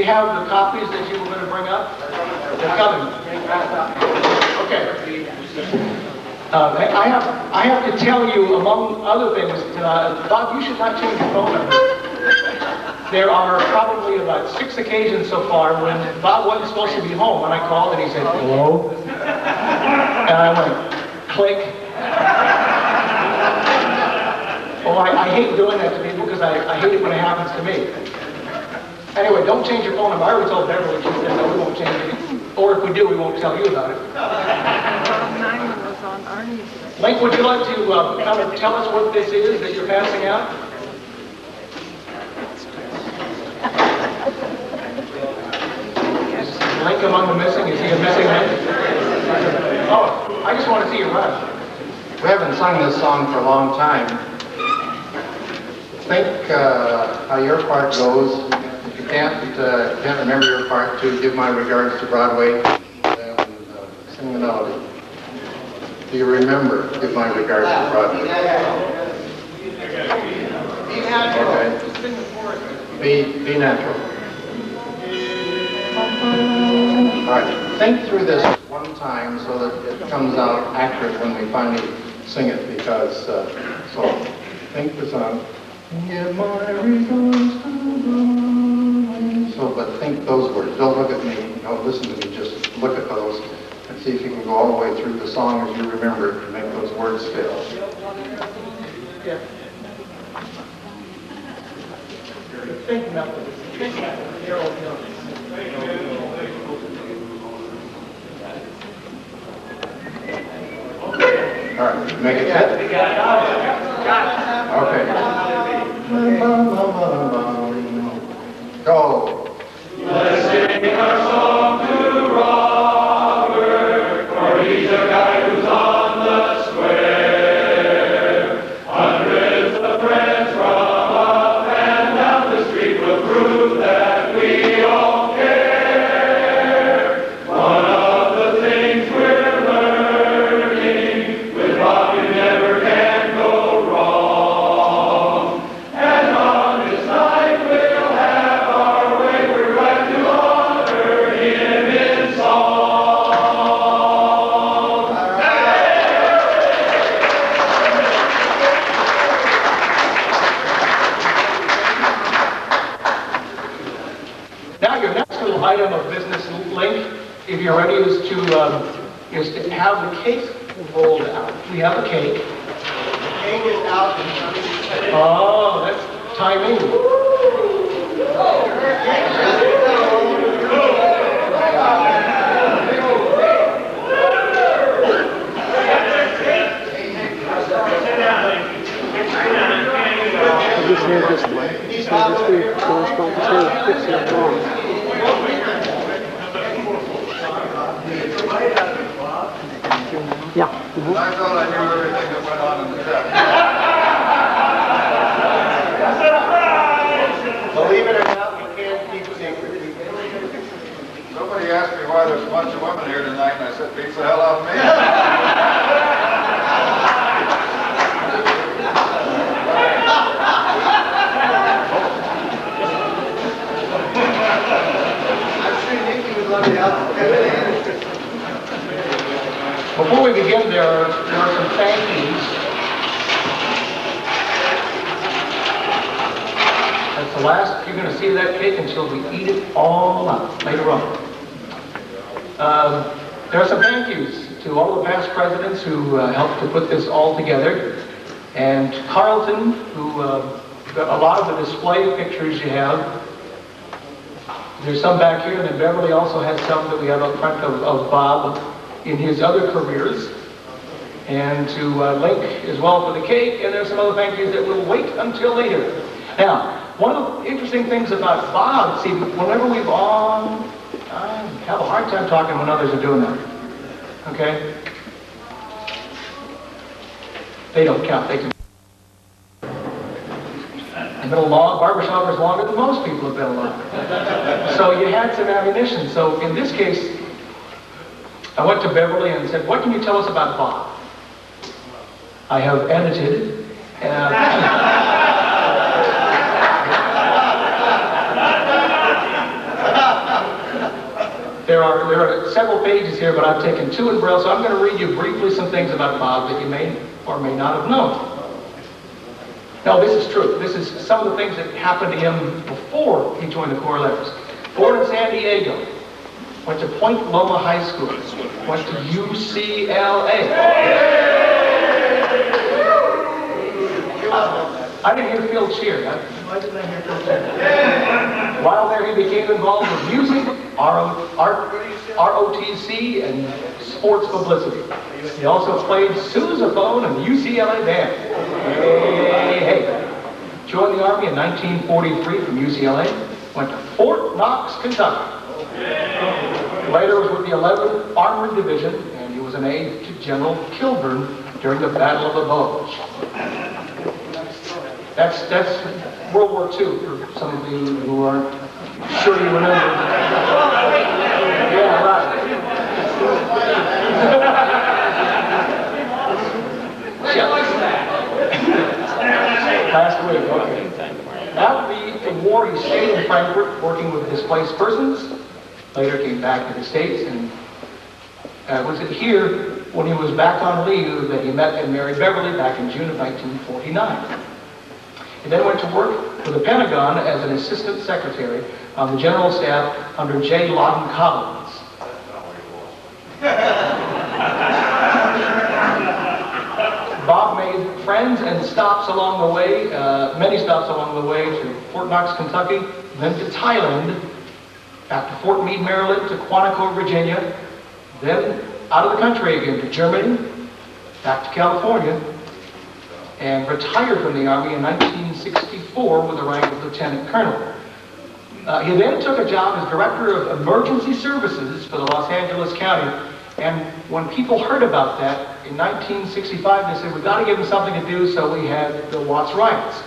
you have the copies that you were going to bring up? They're coming. Okay. I have to tell you, among other things, Bob, you should not change your phone number. There are probably about 6 occasions so far when Bob wasn't supposed to be home, and I called and he said, hello? And I went, click. Oh, I hate doing that to people because I hate it when it happens to me. Anyway, don't change your phone number. I already told Beverly, she said, no, we won't change it. Or if we do, we won't tell you about it. Link, would you like to kind of tell us what this is that you're passing out? Link among the missing? Is he a missing link? Oh, I just want to see you run. We haven't sung this song for a long time. Think how your part goes. If you can't remember your part, to give my regards to Broadway and sing the melody. Do you remember? Give my regards to Broadway. Okay. Be natural. All right. Think through this one time so that it comes out accurate when we finally sing it. Because so think the song. Give my regards to Broadway. So, but think those words. Don't look at me. Don't listen to me. Just look at those. And see if you can go all the way through the song as you remember it and make those words fit. Yeah. Think melody. Think melody. All right, make it fit. Okay. Go. Let's sing our song to Robert, for he's a guy who's on the square. Hundreds of friends from up and down the street will prove that we all care. One of the things we're learning, with Bob you never can go wrong. And on this night we'll have our way, we're glad to honor him in song. Now, your next little item of business, Link, if you're ready, is to have the cake rolled out. We have a cake. The cake is out. Oh, that's timing. Just hand this way. So this way corresponds to fixing it wrong. Yeah. I thought I knew everything that went on in the set. Believe it or not, we can't keep secrets. Somebody asked me why there's a bunch of women here tonight, and I said, beats the hell out of me. Before we begin, there are some thank yous. That's the last you're going to see of that cake until we eat it all up later on. There are some thank yous to all the past presidents who helped to put this all together. And Carlton, who got a lot of the display pictures you have. There's some back here, and then Beverly also has some that we have up front of Bob in his other careers. And to Link as well for the cake, and there's some other thank yous that will wait until later. Now, one of the interesting things about Bob, see, whenever we've on, I have a hard time talking when others are doing that. Okay? They don't count, they can. I've been along, barbershop is longer than most people have been along. So you had some ammunition. So in this case, I went to Beverly and said, what can you tell us about Bob? I have edited, and are several pages here, but I've taken two in Braille, so I'm going to read you briefly some things about Bob that you may or may not have known. No, this is true. This is some of the things that happened to him before he joined the Corps of Letters. Born in San Diego, went to Point Loma High School, went to UCLA. I didn't hear Phil cheer. Why didn't I hear Phil cheer? While there, he became involved with music, ROTC, and sports publicity. He also played sousaphone in the UCLA band. Hey. Joined the Army in 1943 from UCLA. Went to Fort Knox, Kentucky. Later was with the 11th Armored Division, and he was an aide to General Kilburn during the Battle of the Bulge. That's World War II, for some of you who aren't sure you remember. Yeah, right. Last week, okay. After the war, he stayed in Frankfurt working with displaced persons. Later came back to the States, and was it here when he was back on leave that he met and married Beverly back in June of 1949. He then went to work for the Pentagon as an assistant secretary on the general staff under J. Loudon Collins. Bob made friends and stops along the way, many stops along the way to Fort Knox, Kentucky, then to Thailand, back to Fort Meade, Maryland, to Quantico, Virginia, then out of the country again to Germany, back to California, and retired from the Army in 1964 with the rank of Lieutenant Colonel. He then took a job as Director of Emergency Services for the Los Angeles County, and when people heard about that in 1965, they said, we've got to give him something to do, so we had the Watts riots.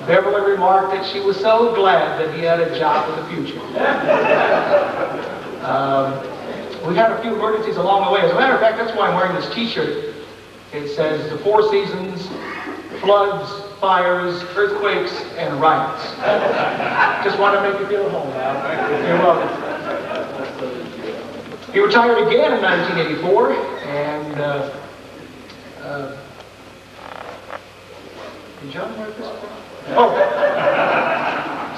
Beverly remarked that she was so glad that he had a job for the future. We had a few emergencies along the way. As a matter of fact, that's why I'm wearing this t-shirt. It says the 4 seasons, floods, fires, earthquakes, and riots. Just want to make you feel at home, Al. You're welcome. He retired again in 1984, and did John write this? Oh,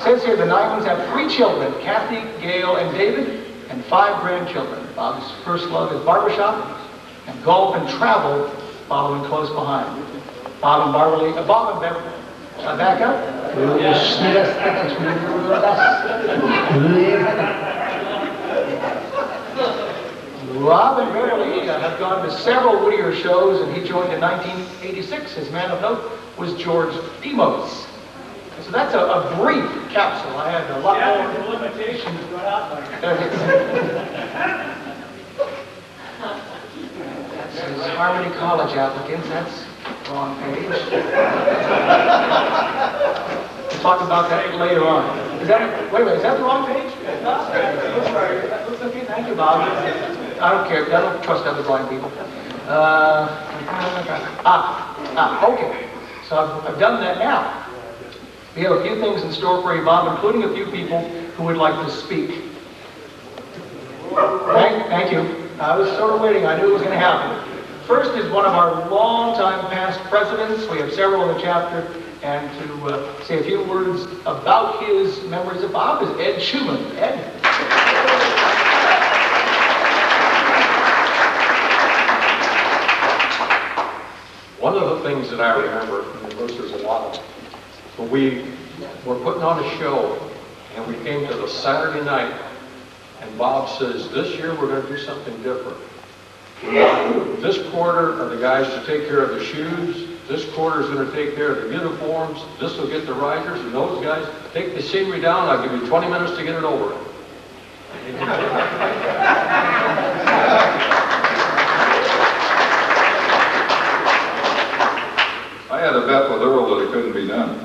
says here the Nymans have 3 children, Kathy, Gail, and David, and 5 grandchildren. Bob's first love is barbershop, and golf and travel following close behind. Bob and Beverly, back up. Rob and Beverly have gone to several Whittier shows, and he joined in 1986. His man of note was George Demos. So that's a brief capsule. I had a lot more. Limitations right out This is Harmony College applicants. That's the wrong page. We'll talk about that later on. Is that, wait a minute, is that the wrong page? Okay, thank you, Bob. I don't care. I don't trust other blind people. Okay. So I've done that now. We have a few things in store for you, Bob, including a few people who would like to speak. Thank you. I was sort of waiting. I knew it was going to happen. First is one of our long-time past presidents. We have several in the chapter. And to say a few words about his memories of Bob is Ed Schumann. Ed. One of the things that I remember, and of course there's a lot of them, but we were putting on a show, and we came to the Saturday night, and Bob says, this year we're going to do something different. We want this quarter of the guys to take care of the shoes, this quarter is going to take care of the uniforms, this will get the risers, and those guys, take the scenery down, I'll give you 20 minutes to get it over. I had a bet with Earl that it couldn't be done.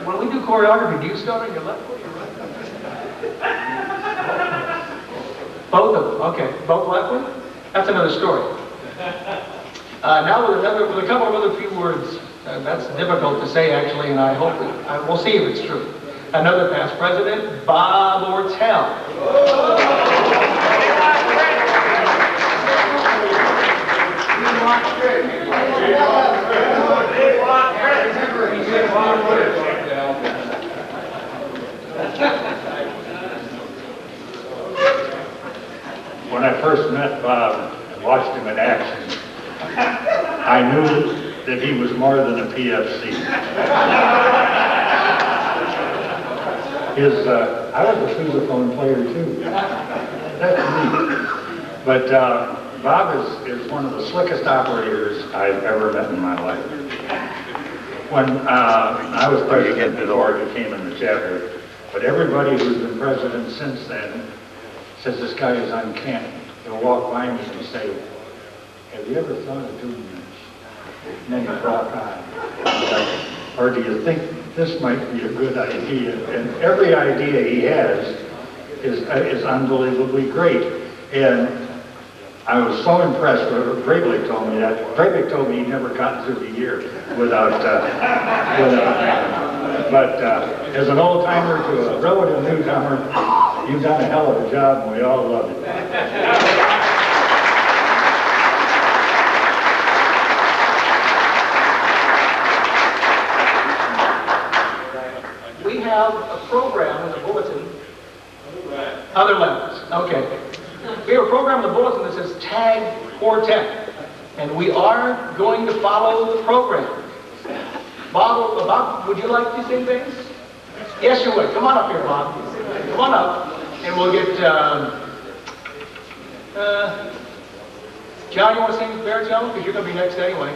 When we do choreography, do you start on your left foot or your right foot? Both of them, okay. Both left wing? That's another story. Now with a couple of other few words. That's difficult to say actually, and I hope we'll see if it's true. Another past president, Bob Ortell. When I first met Bob and watched him in action, I knew that he was more than a PFC. I was a sousaphone player too. That's me. But Bob is one of the slickest operators I've ever met in my life. When I was president before I became in the chapter, but everybody who's been president since then says this guy is uncanny. He'll walk by me and say, have you ever thought of doing this? And then you walk on. Or do you think this might be a good idea? And every idea he has is unbelievably great. And I was so impressed when Breivik told me that. Breivik told me he'd never gotten through the year without but as an old-timer to a relative newcomer, you've done a hell of a job and we all love it. We have a program in the bulletin. Other levels, okay. We have a program in the bulletin that says Tag Quartet, and we are going to follow the program. Bob, would you like to sing things? Yes, you would. Come on up here, Bob. Come on up, and we'll get, John, you want to sing baritone? Because you're going to be next anyway.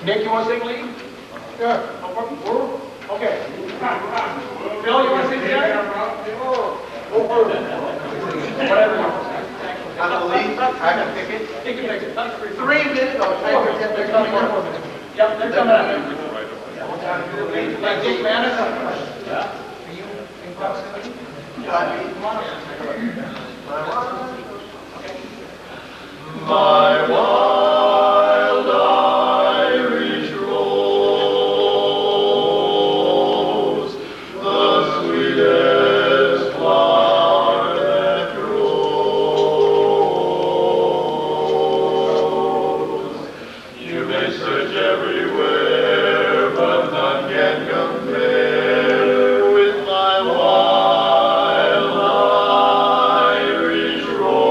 Nick, you want to sing lead? Sure. Okay. Bill, you want to sing tenor? Whatever. On the lead, I can pick it. You can pick it. 3 minutes, I'll try to get They're coming up. Yep, they're coming up. Like Dick Manis? Yeah. Are you in proximity? Come on up. My wild Irish rose, the sweetest flower that grows. You may search everywhere, but none can compare with my wild Irish rose.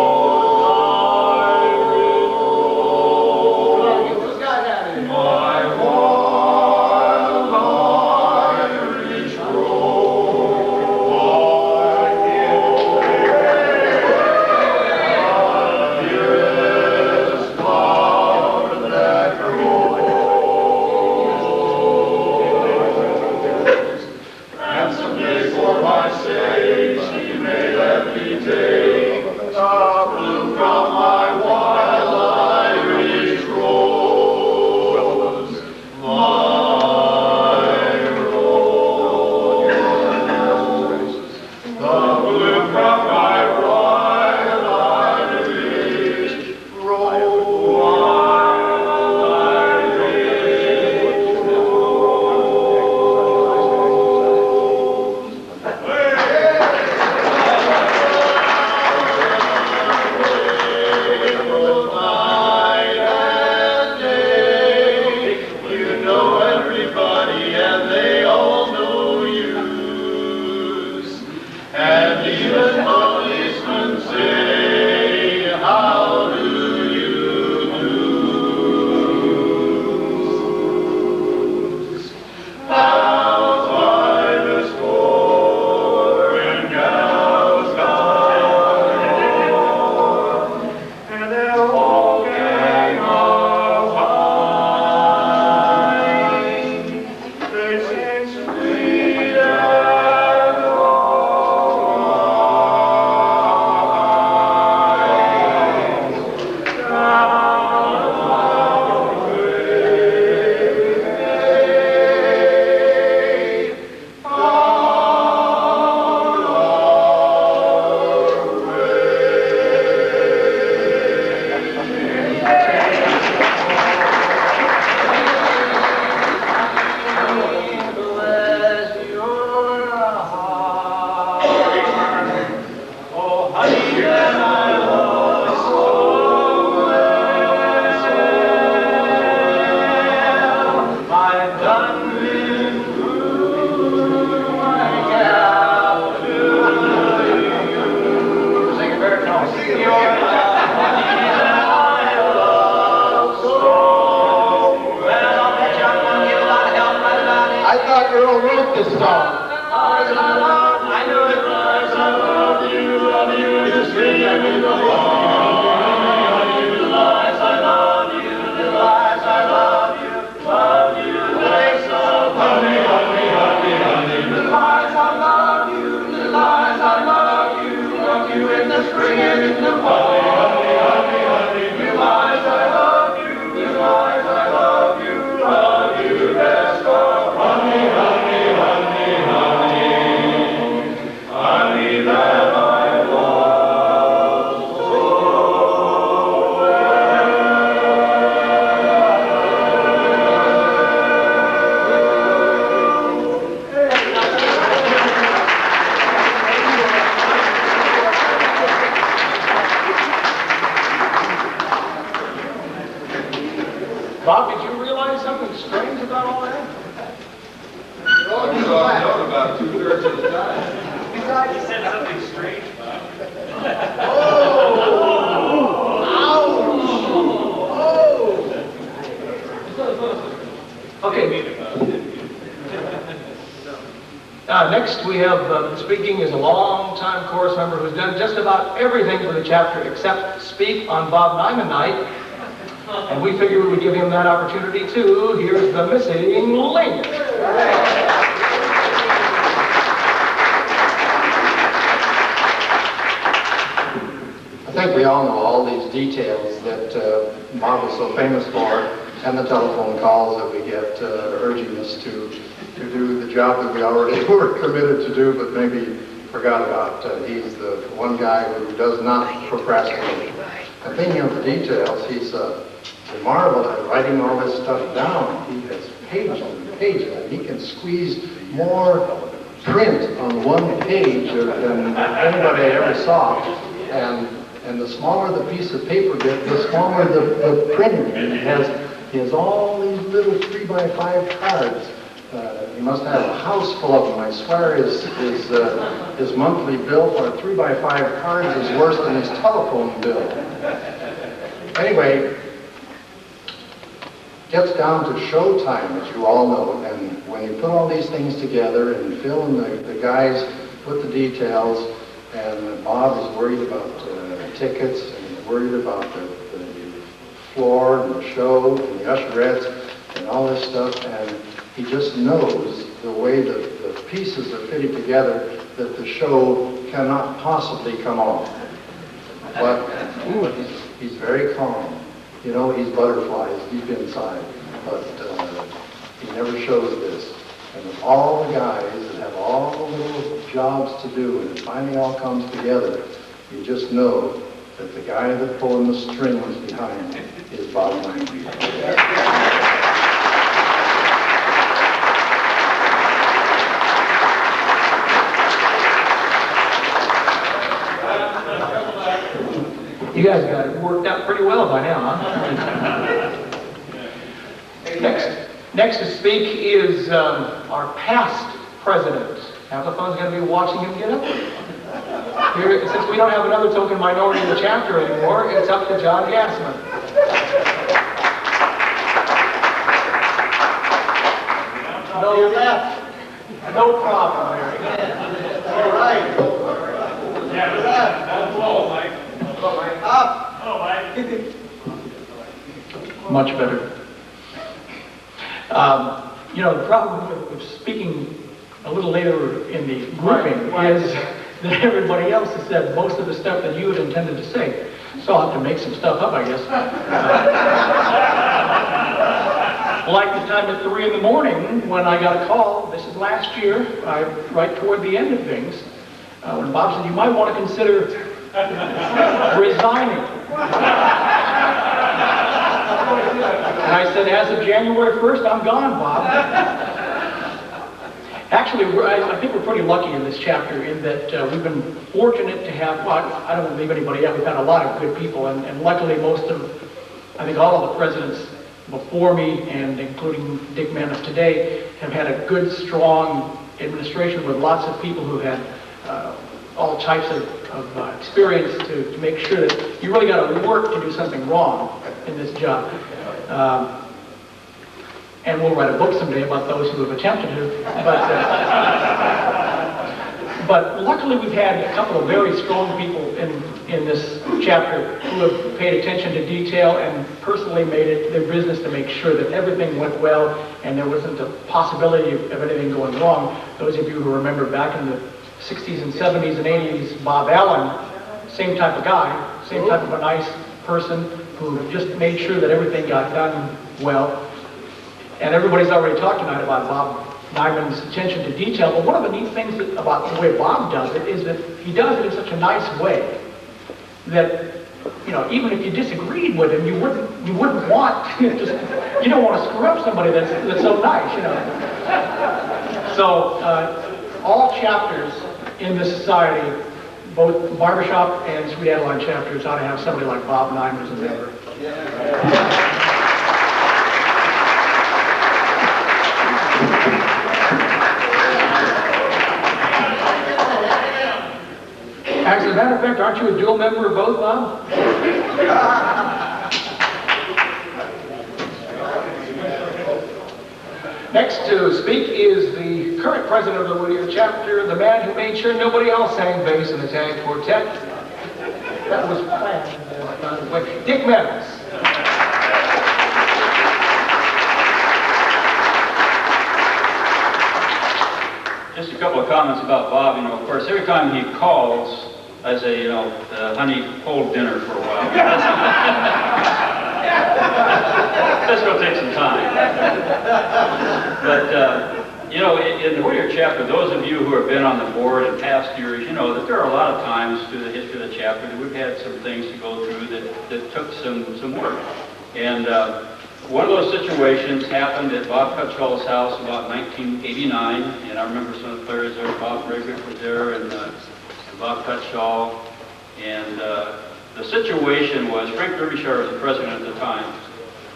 Bob, did you realize something strange about all that? Well, you know about 2/3 of the time. He said something strange, Bob. Okay. Next, we have speaking is a long-time chorus member who's done just about everything for the chapter except speak on Bob Neiman Night. And we figured we would give him that opportunity too. Here's the missing link. I think we all know all these details that Bob is so famous for, and the telephone calls that we get urging us to do the job that we already were committed to do, but maybe forgot about. He's the one guy who does not procrastinate. And thinking of the details, he's marveled at writing all this stuff down. He has pages and pages, and he can squeeze more print on one page than anybody ever saw. And the smaller the piece of paper gets, the smaller the printing. And he has all these little 3x5 cards. He must have a house full of them. I swear his monthly bill for 3x5 cards is worse than his telephone bill. Anyway, gets down to show time, as you all know, and when you put all these things together and fill in the guys put the details, and Bob is worried about tickets, and he's worried about the floor and the show and the usherettes and all this stuff, and he just knows the way the pieces are fitted together that the show cannot possibly come off. But he's very calm. You know, he's butterflies deep inside, but he never shows this. And with all the guys that have all the little jobs to do, and it finally all comes together, you just know that the guy that's pulling the strings behind is Bob Neiman. You guys got it worked out pretty well by now, huh? Next to speak is our past president. Half the fun's going to be watching him get up there. Here, since we don't have another token minority in the chapter anymore, it's up to John Gassman. No left. No problem, Mary. All right. Yeah, that's low, Mike. Up. Oh, Mike. Much better. You know, the problem with speaking a little later in the grouping is that everybody else has said most of the stuff that you had intended to say. So I'll have to make some stuff up, I guess. Like the time at 3 in the morning when I got a call, this is last year, right toward the end of things, when Bob said, you might want to consider resigning. And I said, as of January 1st, I'm gone, Bob. Actually, I think we're pretty lucky in this chapter in that we've been fortunate to have, well, I don't want to leave anybody out, we've had a lot of good people, and luckily most of, I think all of the presidents before me, and including Dick Manis today, have had a good, strong administration with lots of people who had all types of experience to make sure that you really got to work to do something wrong in this job. And we'll write a book someday about those who have attempted to. But But luckily, we've had a couple of very strong people in this chapter who have paid attention to detail and personally made it their business to make sure that everything went well and there wasn't a possibility of anything going wrong. Those of you who remember back in the 60s and 70s and 80s, Bob Allen, same type of guy, same type of a nice person who just made sure that everything got done well. And everybody's already talked tonight about Bob Neiman's attention to detail, but one of the neat things about the way Bob does it is that he does it in such a nice way that, you know, even if you disagreed with him, you wouldn't want just, you don't want to screw up somebody that's so nice, you know. So all chapters in this society, both barbershop and Sweet Adeline chapters, ought to have somebody like Bob Neiman as a member. As a matter of fact, aren't you a dual member of both, Bob? Next to speak is the current president of the Whittier chapter, the man who made sure nobody else sang bass in the Tag Quartet. That was planned, by the way. Dick Meadows. Just a couple of comments about Bob. You know, of course, every time he calls, I say, you know, honey, hold dinner for a while. That's going to take some time. But, you know, in the Whittier chapter, those of you who have been on the board in past years, you know that there are a lot of times through the history of the chapter that we've had some things to go through that took some work. And one of those situations happened at Bob Cutshall's house about 1989, and I remember some of the players there. Bob Briggett was there, and Bob Cutshall. And the situation was, Frank Derbyshire was the president at the time.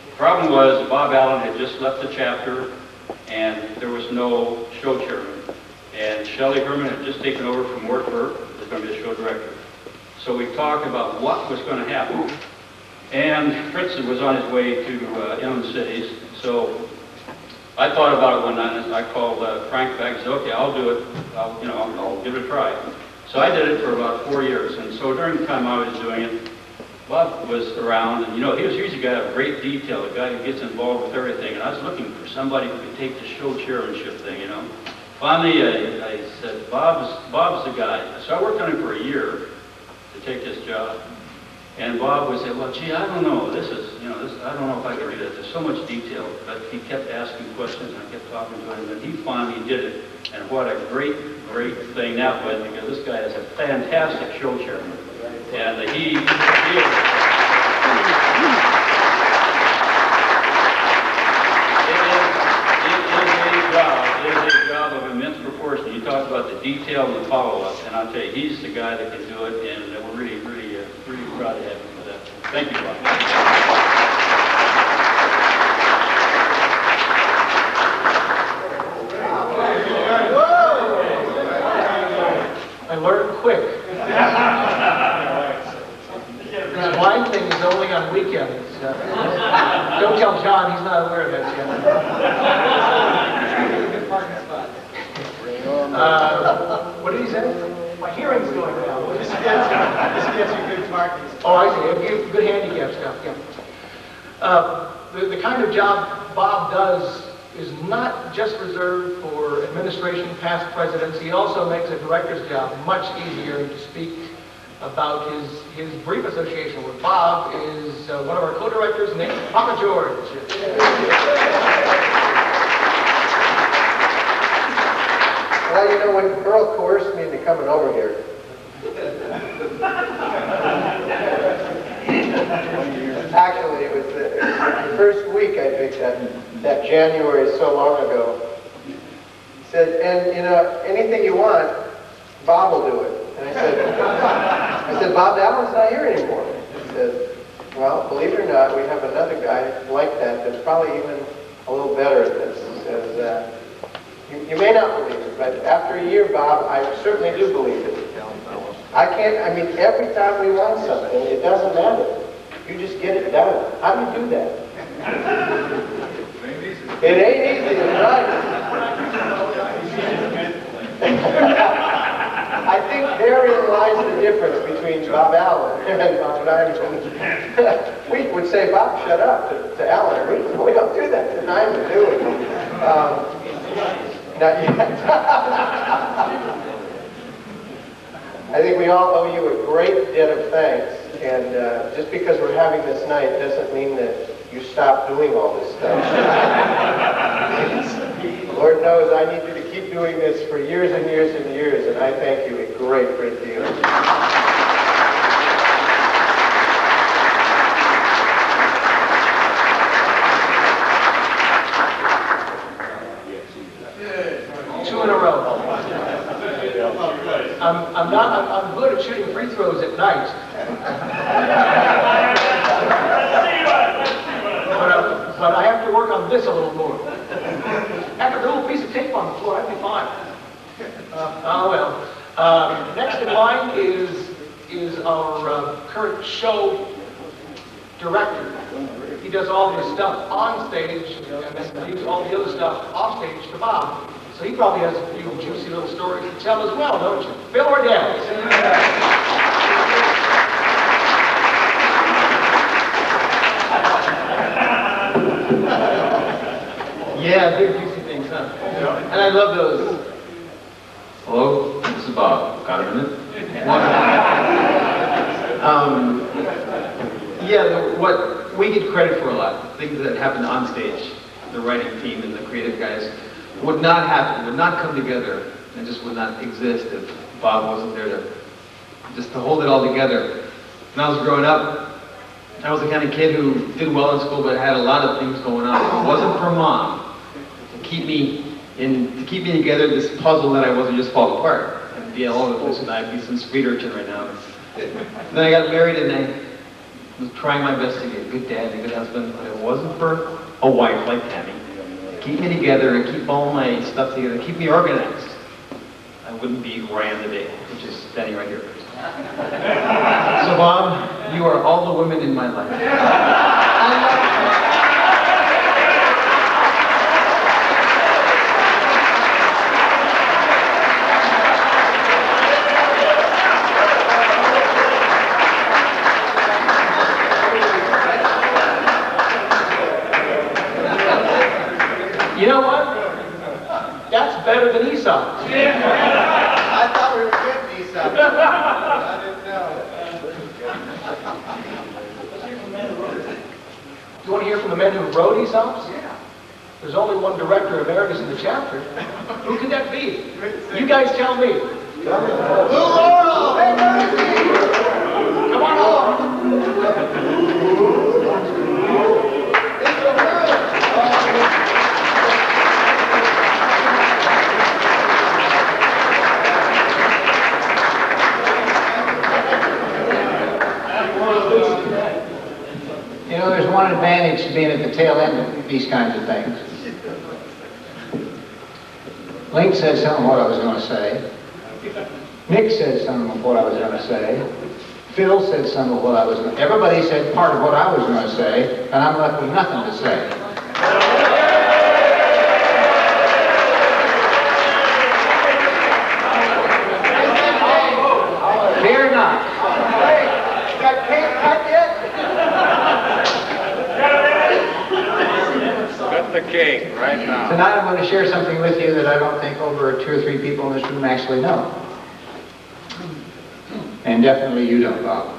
The problem was Bob Allen had just left the chapter, and there was no show chairman. And Shelley Herman had just taken over from Mort Burke, who was going to be the show director. So we talked about what was going to happen. And Fritz was on his way to Inland Cities, so I thought about it one night, and I called Frank back and said, okay, I'll do it. I'll give it a try. So I did it for about 4 years, and so during the time I was doing it, Bob was around, and you know, he's a guy of great detail, a guy who gets involved with everything, and I was looking for somebody who could take the show chairmanship thing, you know. Finally, I said, Bob's the guy. So I worked on him for a year to take this job. And Bob would say, well, gee, I don't know. I don't know if I can do that. There's so much detail. But he kept asking questions, and I kept talking to him, and he finally did it. And what a great thing that was, because this guy is a fantastic show chairman. And it is a job of immense proportion. You talk about the detail and the follow-up, and I'll tell you, he's the guy that can do it, and we're really proud to have him for that. Thank you, Bob. I learned quick. This blind thing is only on weekends. Don't tell John, he's not aware of that yet. What did he say? My hearing's going down. This gets you good parking. Oh, I see. Good handicap stuff, yeah. The kind of job Bob does is not just reserved for administration, past presidents. He also makes a director's job much easier. To speak about his brief association with Bob is one of our co-directors, Papa George. Well, you know, when Earl coerced me into coming over here, actually, it was the first week I picked that January so long ago. He said, and you know, anything you want, Bob will do it. And I said, Bob Allen's not here anymore. He said, well, believe it or not, we have another guy like that that's probably even a little better at this. He says, you may not believe it, but after a year, Bob, I certainly do believe it. Every time we want something, it doesn't matter. You just get it done. How do you do that? It ain't easy, right? think therein lies the difference between Bob Allen and Bob Nyman. We would say, Bob, shut up to Allen. We don't do that to Nyman, do we? Not yet. I think we all owe you a great debt of thanks. And just because we're having this night doesn't mean that you stop doing all this stuff. Lord knows I need you to keep doing this for years and years and years, and I thank you a great, great deal. Two in a row. I'm good at shooting free throws at night. But I have to work on this a little more. After a little piece of tape on the floor, I'd be fine. Oh well. Next in line is our current show director. He does all this stuff on stage and then leaves all the other stuff off stage to Bob. So he probably has a few juicy little stories to tell as well, don't you? Phil Ordell. Yeah, big juicy things, huh? And I love those. Hello, this is Bob. Got a minute? What we get credit for a lot, things that happen on stage, the writing team and the creative guys, would not happen, would not come together, and just would not exist if Bob wasn't there to hold it all together. When I was growing up, I was the kind of kid who did well in school, but had a lot of things going on. If it wasn't for Mom to keep me together, this puzzle that I wasn't just fall apart. I'd be all over this, and I'd be some street urchin right now. Then I got married, and I was trying my best to be a good dad and a good husband, but it wasn't for a wife like Tammy to keep me together and keep all my stuff together, keep me organized. I wouldn't be where I am today, which is standing right here. So Bob, you are all the women in my life. You know what? That's better than Aesop. I thought we were getting Aesop. I didn't know. You want to hear from the men who wrote Aesops? Yeah. There's only one director emeritus in the chapter. Who could that be? You guys tell me. Lou Laurel! Hey, Mercy! Come on along. You know, there's one advantage to being at the tail end of these kinds of things. Link said some of what I was going to say. Nick said some of what I was going to say. Phil said some of what I was going to say. Everybody said part of what I was going to say, and I'm left with nothing to say. Fear not. Hey, got cake cut yet? Cut the cake right now. Tonight I'm going to share something with you that I don't think over 2 or 3 people in this room actually know. And definitely you don't, Bob.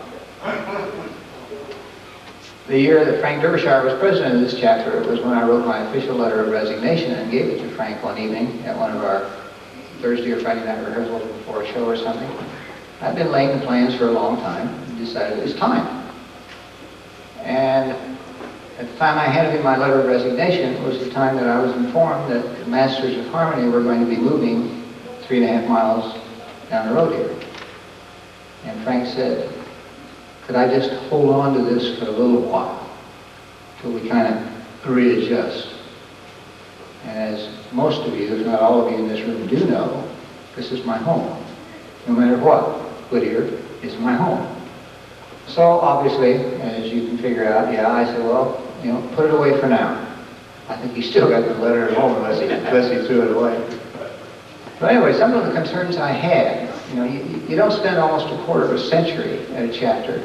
The year that Frank Derbyshire was president of this chapter was when I wrote my official letter of resignation and gave it to Frank one evening at one of our Thursday or Friday night rehearsals before a show or something. I've been laying the plans for a long time and decided it was time. And at the time I handed in my letter of resignation was the time that I was informed that the Masters of Harmony were going to be moving 3.5 miles down the road here. And Frank said, could I just hold on to this for a little while till we kind of readjust? And as most of you, if not all of you in this room do know, this is my home. No matter what, Whittier is my home. So obviously, as you can figure out, yeah, I said, well, you know, put it away for now. I think he still got the letter at home unless he threw it away. But anyway, some of the concerns I had You know, you don't spend almost a quarter of a century at a chapter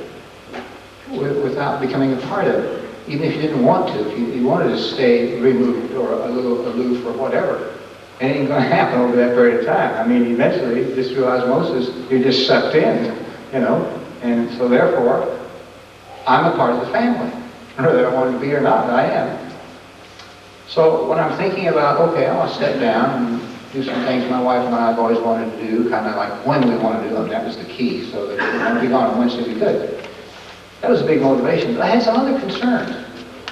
without becoming a part of it, even if you didn't want to. If you wanted to stay removed or a little aloof or whatever, it ain't going to happen over that period of time. I mean, eventually, just through osmosis, you're just sucked in, you know, and so therefore, I'm a part of the family, whether I want to be or not, I am. So when I'm thinking about, okay, I'll step down and do some things my wife and I have always wanted to do, kind of like when we want to do them, that was the key, so that if we want to be gone on Wednesday, we could. That was a big motivation, but I had some other concerns.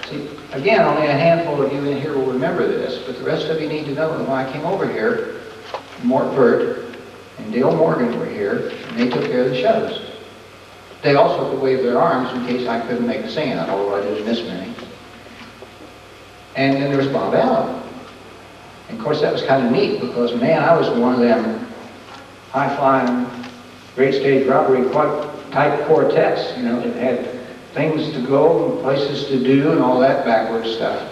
See, again, only a handful of you in here will remember this, but the rest of you need to know that when I came over here, Mort Burt and Dale Morgan were here, and they took care of the shows. They also could wave their arms in case I couldn't make the singing, although I didn't miss many. And then there was Bob Allen. And of course that was kind of neat because, man, I was one of them high-flying, great stage robbery type quartets, you know, that had things to go and places to do and all that backward stuff.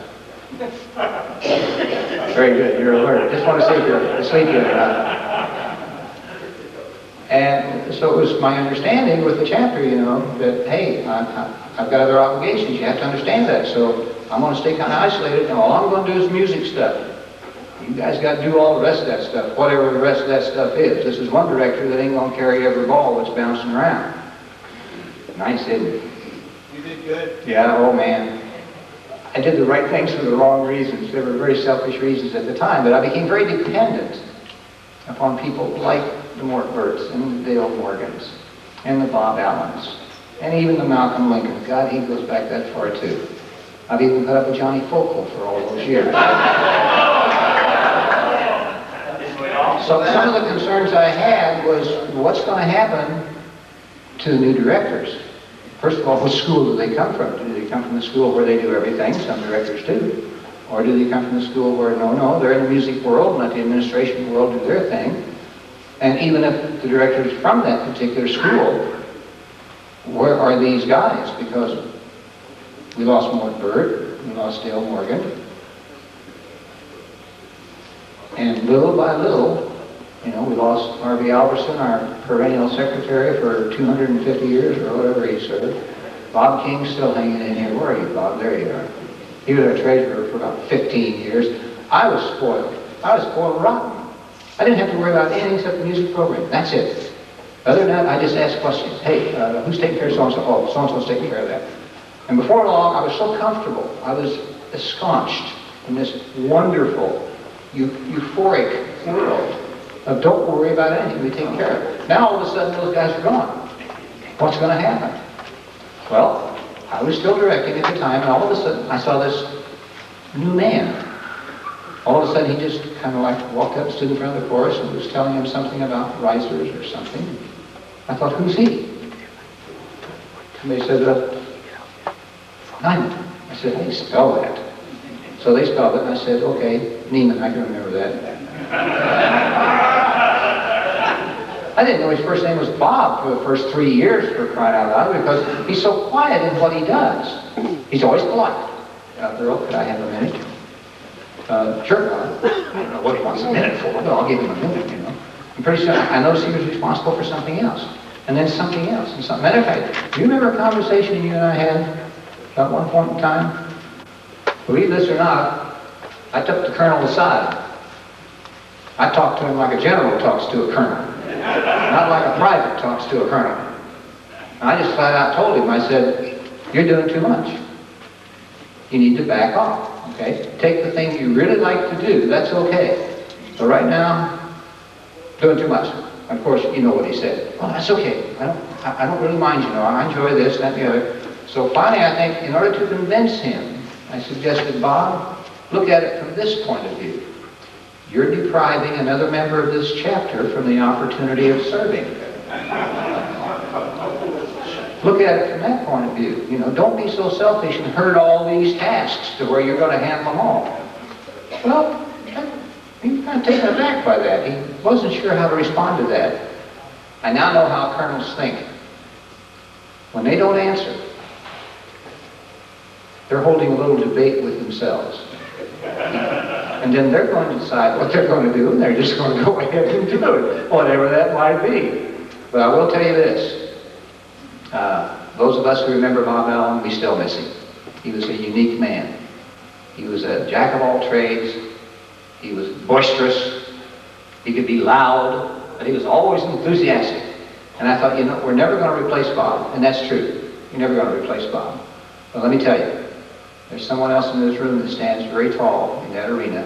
Very good, you're alert. Just want to see if you're asleep yet or not. And so it was my understanding with the chapter, you know, that, hey, I've got other obligations. You have to understand that. So I'm going to stay kind of isolated, and all I'm going to do is music stuff. You guys got to do all the rest of that stuff, whatever the rest of that stuff is. This is one director that ain't going to carry every ball that's bouncing around. Nice, didn't it? You did good. Yeah, oh man. I did the right things for the wrong reasons. They were very selfish reasons at the time, but I became very dependent upon people like the Mort Burts and the Dale Morgans and the Bob Allens and even the Malcolm Lincoln. God, he goes back that far too. I've even put up with Johnny Focal for all those years. So some of the concerns I had was, what's going to happen to the new directors? First of all, what school do they come from? Do they come from the school where they do everything? Some directors do. Or do they come from the school where, no, they're in the music world, let the administration world do their thing. And even if the director's from that particular school, where are these guys? Because we lost Mort Burt, we lost Dale Morgan. And little by little, you know, we lost R.V. Alberson, our perennial secretary for 250 years or whatever he served. Bob King's still hanging in here. Where are you, Bob? There you are. He was our treasurer for about 15 years. I was spoiled. I was spoiled rotten. I didn't have to worry about anything except the music program. That's it. Other than that, I just asked questions. Hey, who's taking care of so-and-so? Oh, so-and-so's taking care of that. And before long, I was so comfortable. I was ensconced in this wonderful, euphoric world of don't worry about anything, we take care of it. Now all of a sudden those guys are gone. What's going to happen? Well, I was still directing at the time, and all of a sudden I saw this new man. All of a sudden he just kind of like walked up, stood in front of the chorus, and was telling him something about risers or something. I thought, who's he? And they said, Neiman. I said, how do you spell that? So they spelled it, and I said, okay, Neiman, I can remember that. I didn't know his first name was Bob for the first 3 years, for crying out loud, because he's so quiet in what he does. He's always polite. Earl, could I have a minute? Sure, Bob. I don't know what he wants a minute for, but I'll give him a minute, you know. And pretty soon, I noticed he was responsible for something else, and then something else, and something. Matter of fact, do you remember a conversation you and I had at one point in time? Believe this or not, I took the colonel aside. I talked to him like a general talks to a colonel, not like a private talks to a colonel. And I just flat out told him, I said, you're doing too much. You need to back off, okay? Take the thing you really like to do, that's okay. But right now, doing too much. Of course, you know what he said. Well, that's okay. I don't really mind, you know. I enjoy this, that, and the other. So finally, I think, in order to convince him, I suggested, Bob, look at it from this point of view. You're depriving another member of this chapter from the opportunity of serving. Look at it from that point of view. You know, don't be so selfish and herd all these tasks to where you're going to handle them all. Well, he was kind of taken aback by that. He wasn't sure how to respond to that. I now know how colonels think. When they don't answer, they're holding a little debate with themselves. And and then they're going to decide what they're going to do, and they're just going to go ahead and do it, whatever that might be. But I will tell you this, those of us who remember Bob Allen, we still miss him. He was a unique man. He was a jack of all trades. He was boisterous. He could be loud, but he was always enthusiastic. And I thought, you know, we're never going to replace Bob, and that's true. You're never going to replace Bob. But let me tell you, there's someone else in this room that stands very tall in that arena,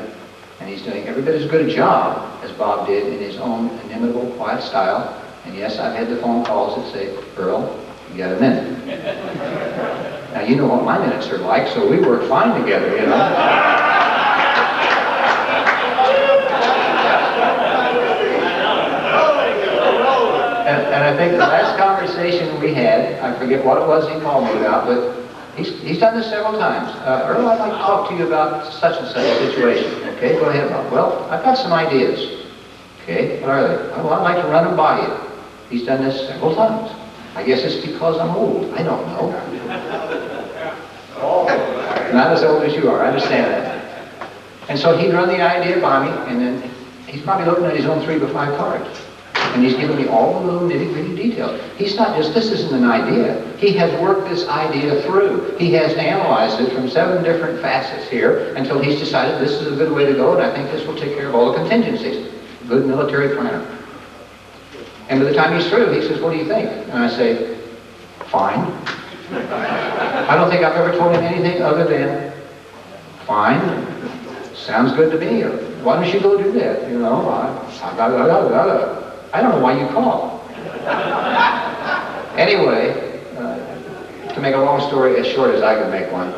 and he's doing every bit as good a job as Bob did in his own inimitable, quiet style. And yes, I've had the phone calls that say, Earl, you got a minute. Now, you know what my minutes are like, so we work fine together, you know. And I think the last conversation we had, I forget what it was he called me about, but he's done this several times. Earl, I'd like to talk to you about such and such a situation. Okay, go ahead, Bob. Well, I've got some ideas. Okay, what are they? Well, I'd like to run them by you. He's done this several times. I guess it's because I'm old. I don't know. Not as old as you are, I understand that. And so he'd run the idea by me, and then he's probably looking at his own 3 by 5 cards. And he's given me all the little nitty-gritty details. He's not just, this isn't an idea. He has worked this idea through. He has analyzed it from 7 different facets here until he's decided this is a good way to go, and I think this will take care of all the contingencies. Good military planner. And by the time he's through, he says, what do you think? And I say, fine. I don't think I've ever told him anything other than, fine. Sounds good to me. Or, why don't you go do that? You know, I don't know why you called. Anyway, to make a long story as short as I can make one,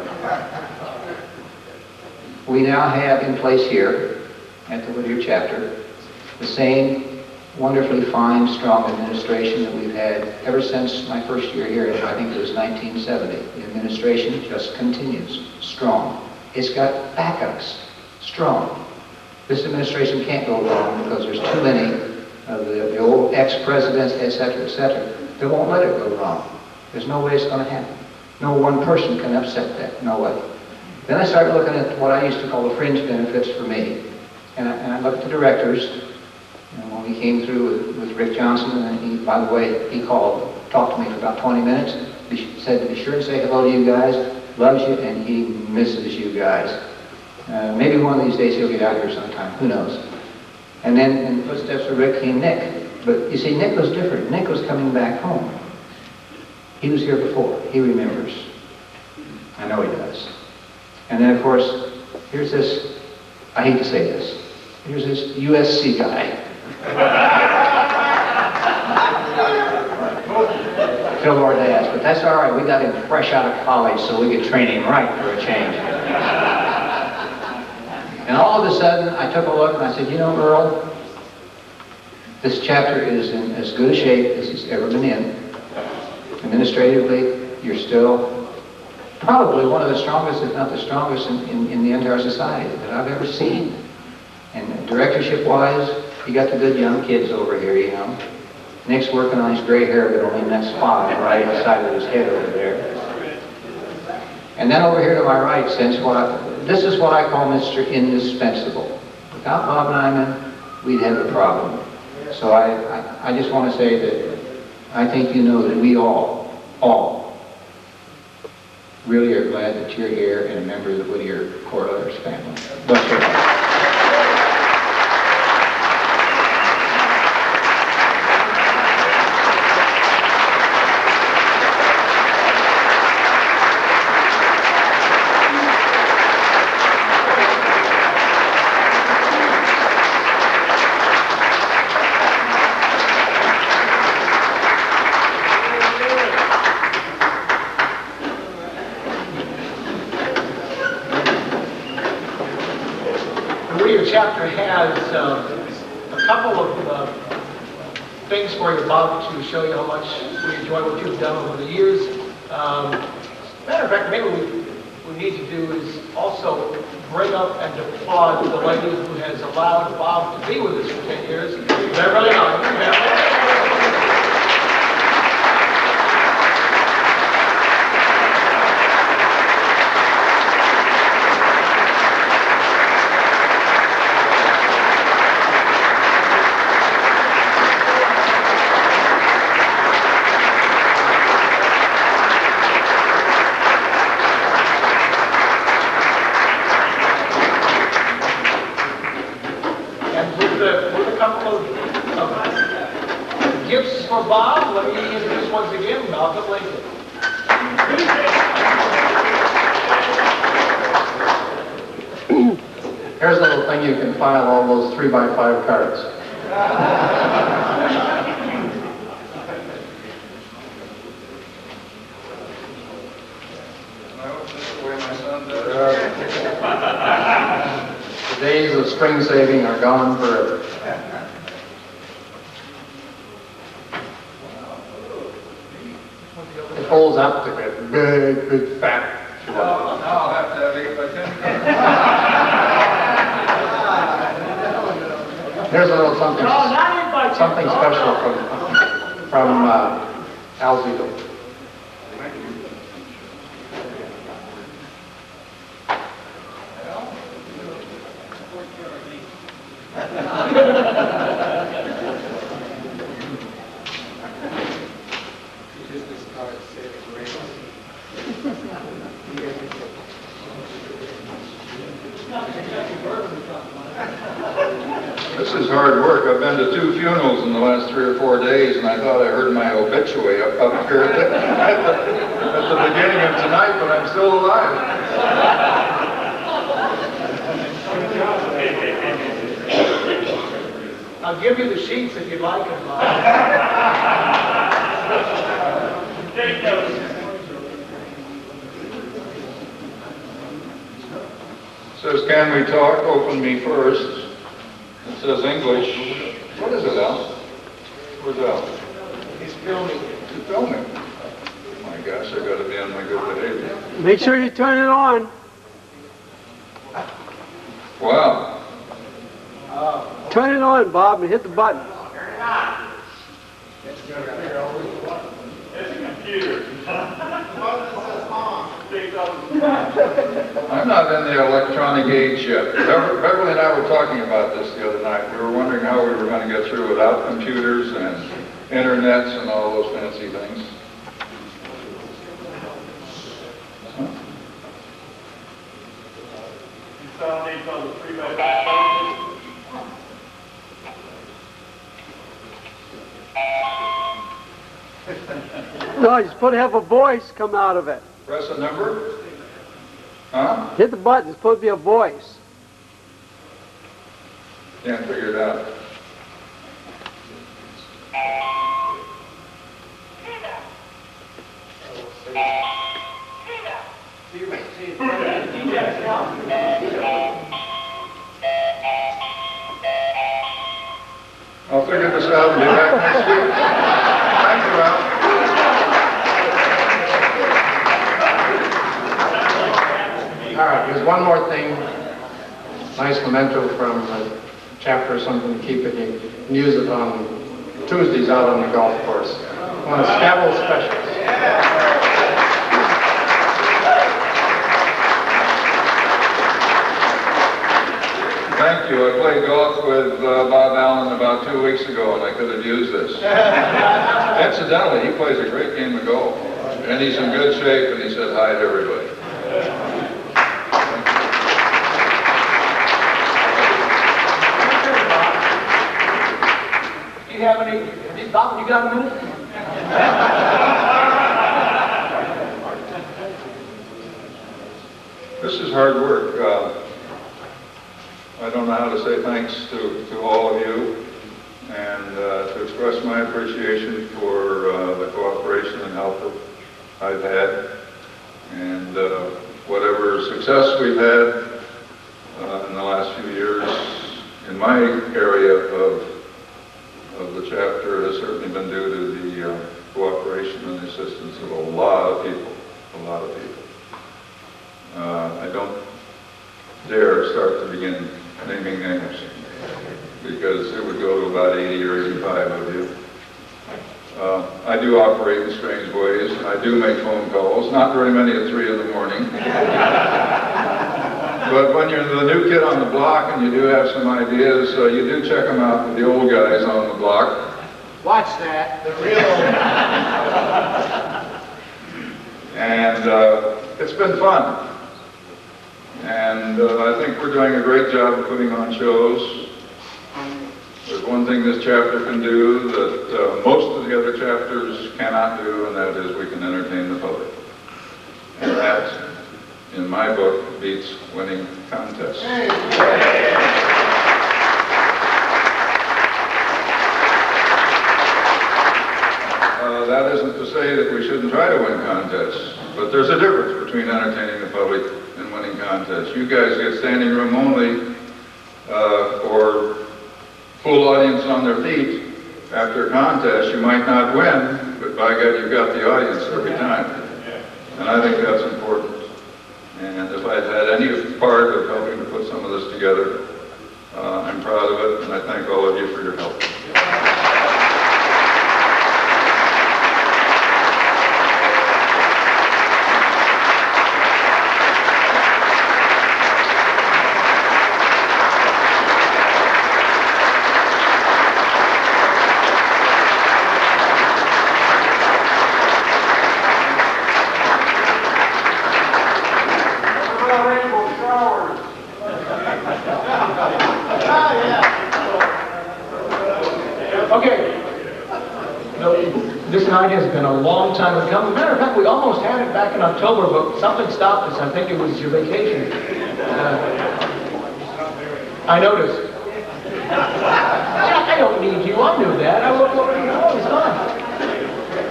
we now have in place here at the Whittier chapter the same wonderfully fine, strong administration that we've had ever since my first year here, I think it was 1970. The administration just continues, strong. It's got backups, strong. This administration can't go wrong because there's too many of the old ex-presidents, etc., they won't let it go wrong. There's no way it's going to happen. No one person can upset that, no way. Then I started looking at what I used to call the fringe benefits for me. And I looked at the directors. And when we came through with Rick Johnson, and he, by the way, he called, talked to me for about 20 minutes, said to be sure to say hello to you guys, loves you, and he misses you guys. Maybe one of these days he'll get out here sometime, who knows. And then in the footsteps of Rick came Nick. But you see, Nick was different. Nick was coming back home. He was here before. He remembers. I know he does. And then, of course, here's this, I hate to say this, here's this USC guy. Phil Ordaz, but that's all right. We got him fresh out of college so we could train him right for a change. And all of a sudden, I took a look and I said, you know, Earl, this chapter is in as good a shape as it's ever been in. Administratively, you're still probably one of the strongest, if not the strongest, in the entire society that I've ever seen. And directorship-wise, you got the good young kids over here, you know. Nick's working on his gray hair, but only in that spot on the right side of his head over there. And then over here to my right, this is what I call Mr. Indispensable. Without Bob Neiman, we'd have a problem. So I just want to say that I think you know that we all really are glad that you're here and a member of the Whittier Court Letters family. Bless your heart. Chapter has a couple of things for you, Bob, to show you how much we enjoy what you've done over the years. Matter of fact, maybe what we need to do is also bring up and applaud the lady who has allowed Bob to be with us for 10 years. Beverly Hines. Gifts for Bob. Let me introduce once again Malcolm Lincoln. Here's a little thing you can file all those 3x5 cards. The days of string saving are gone forever. It folds up to get big, big, fat. Now I'll have to have 8 by 10. Here's a little something, something special from Alzito. This is hard work. I've been to 2 funerals in the last 3 or 4 days, and I thought I heard my obituary up here at the beginning of tonight, but I'm still alive. I'll give you the sheets if you'd like them, Bob. Take those. It says, can we talk? Open me first. It says English. What is it, Al? Where's Al? He's filming. He's filming. My gosh, I gotta be on my good behavior. Make sure you turn it on. Wow. Turn it on, Bob, and hit the button. It's a computer. I'm not in the electronic age yet. Beverly and I were talking about this the other night. We were wondering how we were going to get through without computers and internets and all those fancy things. You saw these on the 3x5. No, you're supposed to have a voice come out of it. Press a number? Huh? Hit the button. It's supposed to be a voice. Can't figure it out. I'll figure this out and be back next week. Thank you, Al. All right, there's one more thing. Nice memento from a chapter or something to keep it. You can use it on Tuesdays out on the golf course. One of Scabble specials. Thank you. I played golf with Bob Allen about 2 weeks ago, and I could have used this. Incidentally, he plays a great game of golf, and he's in good shape, and he said hi to everybody. Do you have any, Bob, you got a minute? This is hard work. I don't know how to say thanks to all of you, and to express my appreciation for the cooperation and help that I've had, and whatever success we've had in the last few years in my area of the chapter has certainly been due to the cooperation and assistance of a lot of people, I don't dare start to begin naming names, because it would go to about 80 or 85 of you. I do operate in strange ways. I do make phone calls, not very many at 3 in the morning. But when you're the new kid on the block and you do have some ideas, you do check them out with the old guys on the block. Watch that. The real And it's been fun. And I think we're doing a great job of putting on shows. There's one one thing this chapter can do that most of the other chapters cannot do, and that is we can entertain the public. And that, in my book, beats winning contests. That isn't to say that we shouldn't try to win contests, but there's a difference between entertaining the public and winning contests. You guys get standing room only or full audience on their feet. After a contest, you might not win, but by God, you've got the audience every time. And I think that's important. And if I've had any part of helping to put some of this together, I'm proud of it, and I thank all of you for your help. This night has been a long time coming. Matter of fact, we almost had it back in October, but something stopped us. I think it was your vacation. I noticed. I don't need you. I knew that. I looked over and oh, it's fine.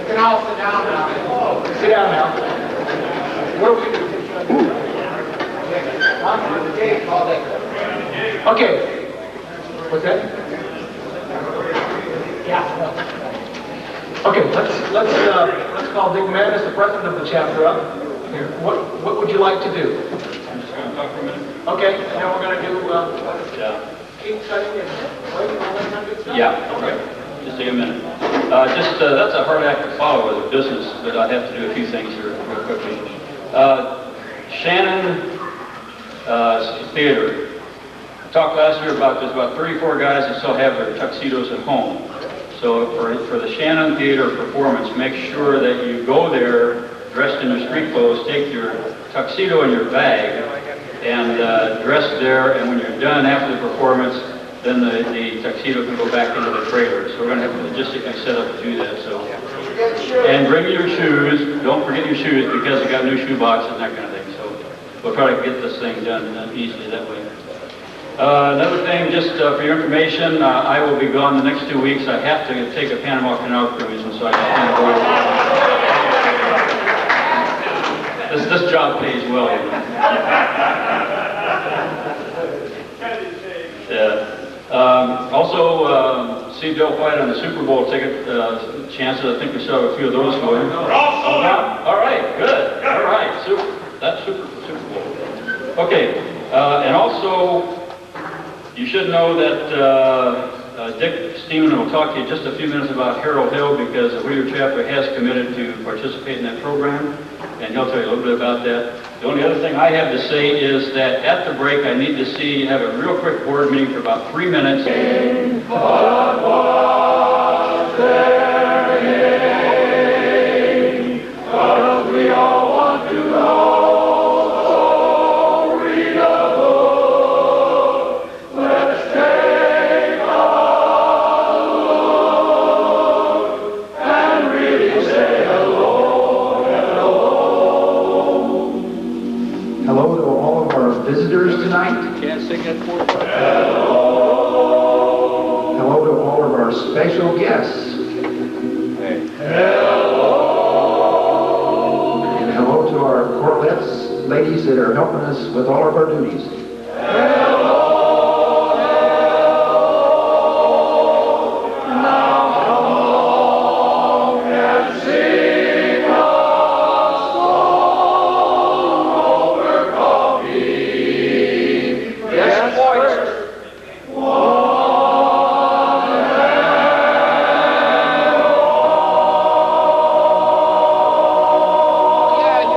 You can all sit down now. Sit down now. Where are we? Okay. What's that? Yeah. Okay, let's call Dick Manis, the president of the chapter, up here. What would you like to do? I'm just going to talk for a minute. Okay, and then we're going to do keep cutting and waiting on that good stuff. Yeah, okay. Just take a minute. That's a hard act to follow as a business, but I have to do a few things here real quickly. Shannon Theater. I talked last year about there's about 34 guys that still have their tuxedos at home. So for the Shannon Theater performance, make sure that you go there dressed in your street clothes, take your tuxedo in your bag, and dress there, and when you're done after the performance, then the tuxedo can go back into the trailer. So we're going to have to logistically set up to do that. So, and bring your shoes. Don't forget your shoes because you got new shoe box and that kind of thing. So we'll try to get this thing done easily that way. Another thing, just for your information, I will be gone the next 2 weeks. I have to take a Panama Canal cruise, and so I can't go. This job pays well, you know. Yeah. Also, see Bill White on the Super Bowl ticket chances. I think we saw a few of those going. All right, good. All right, super. That's super for Super Bowl. Okay, and also. You should know that Dick Steeman will talk to you just a few minutes about Harold Hill because the Wheeler chapter has committed to participate in that program, and he'll tell you a little bit about that. The only other thing I have to say is that at the break I need to have a real quick board meeting for about 3 minutes. Because we all want to know. Visitors tonight. Can't sing that for you. Hello to all of our special guests. Hello. And hello to our corvettes, ladies that are helping us with all of our duties.